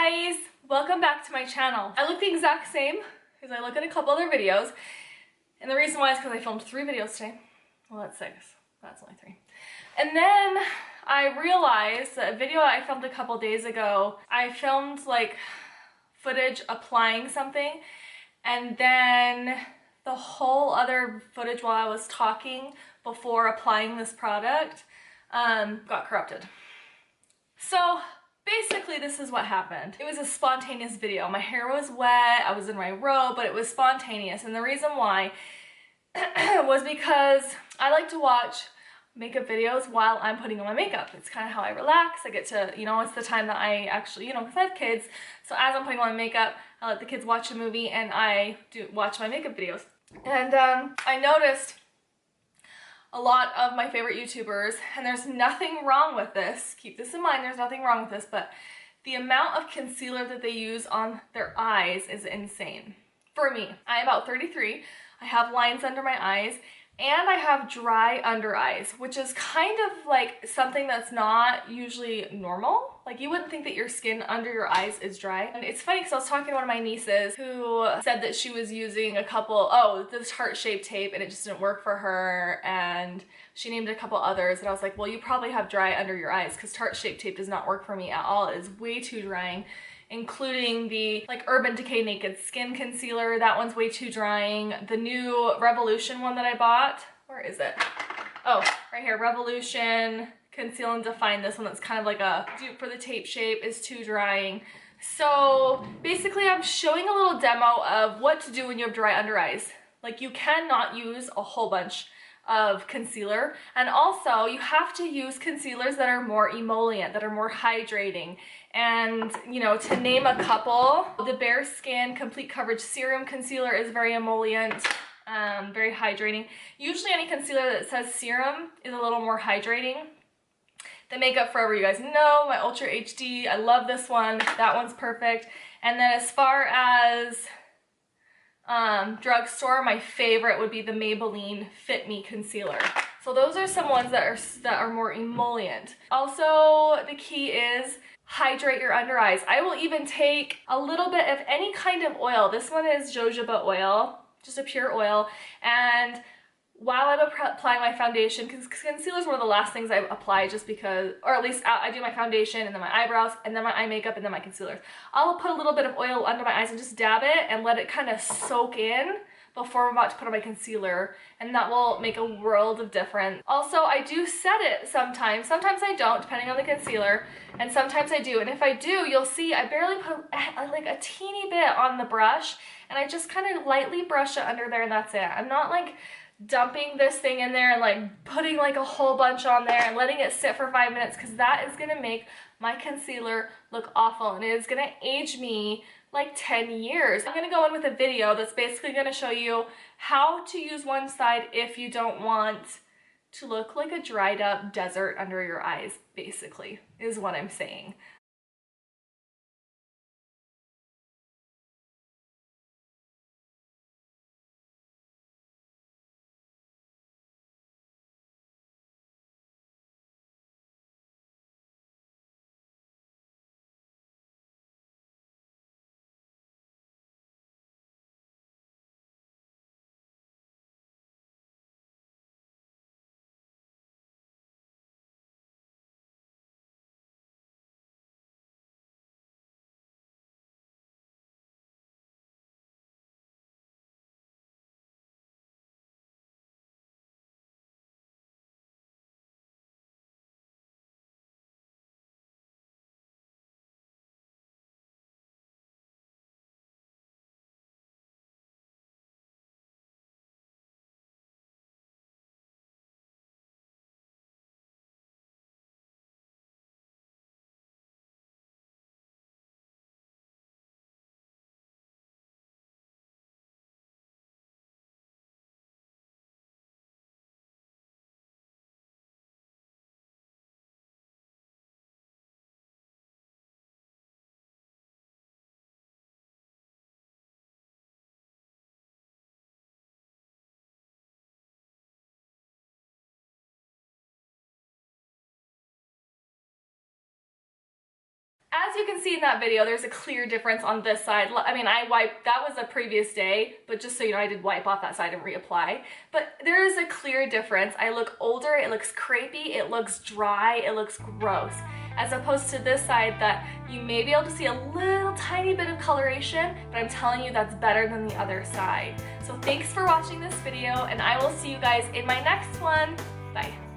guys! Welcome back to my channel. I look the exact same because I look at a couple other videos, and the reason why is because I filmed 3 videos today. Well, that's 6. That's only 3. And then I realized that a video I filmed a couple days ago, I filmed like footage applying something, and then the whole other footage while I was talking before applying this product got corrupted. So basically this is what happened. It was a spontaneous video. My hair was wet, I was in my robe, but it was spontaneous. And the reason why was because I like to watch makeup videos while I'm putting on my makeup. It's kind of how I relax. I get to, it's the time that I actually, because I have kids. So as I'm putting on my makeup, I let the kids watch a movie and I watch my makeup videos. And I noticed a lot of my favorite YouTubers, and there's nothing wrong with this, keep this in mind, there's nothing wrong with this, but the amount of concealer that they use on their eyes is insane. For me, I'm about 33, I have lines under my eyes, and I have dry under eyes, which is kind of like something that's not usually normal. Like, you wouldn't think that your skin under your eyes is dry. And it's funny because I was talking to one of my nieces who said that she was using this heart-shaped tape and it just didn't work for her, and she named a couple others, and I was like, well, you probably have dry under your eyes because heart-shaped tape does not work for me at all. It is way too drying, including the Urban Decay Naked Skin Concealer. That one's way too drying. The new Revolution one that I bought, where is it? Oh, right here, Revolution Conceal and Define. This one that's kind of like a dupe for the tape shape is too drying. So basically I'm showing a little demo of what to do when you have dry under eyes. Like, you cannot use a whole bunch of concealer, and also you have to use concealers that are more emollient, that are more hydrating. And to name a couple, the Bare Skin Complete Coverage Serum Concealer is very emollient, very hydrating. Usually any concealer that says serum is a little more hydrating. The Makeup Forever, you guys know, my Ultra HD, I love this one. That one's perfect. And then as far as drugstore, my favorite would be the Maybelline Fit Me Concealer. So those are some ones that are more emollient. Also, the key is hydrate your under eyes. I will even take a little bit of any kind of oil. This one is jojoba oil, just a pure oil. And while I'm applying my foundation, because concealer is one of the last things I apply, just because, or at least I do my foundation and then my eyebrows and then my eye makeup and then my concealer. I'll put a little bit of oil under my eyes and just dab it and let it kind of soak in before I'm about to put on my concealer, and that will make a world of difference. Also, I do set it sometimes. Sometimes I don't, depending on the concealer, and sometimes I do. And if I do, you'll see I barely put like a teeny bit on the brush, and I just kind of lightly brush it under there, and that's it. I'm not like dumping this thing in there and like putting like a whole bunch on there and letting it sit for 5 minutes, because that is going to make my concealer look awful, and it is going to age me like 10 years. I'm going to go in with a video that's basically going to show you how to use one side if you don't want to look like a dried up desert under your eyes, basically, is what I'm saying. As you can see in that video, there's a clear difference on this side. I mean, I wiped, that was a previous day, but just so you know, I did wipe off that side and reapply. But there is a clear difference. I look older, it looks crepey, it looks dry, it looks gross. As opposed to this side that you may be able to see a little tiny bit of coloration, but I'm telling you that's better than the other side. So thanks for watching this video, and I will see you guys in my next one. Bye.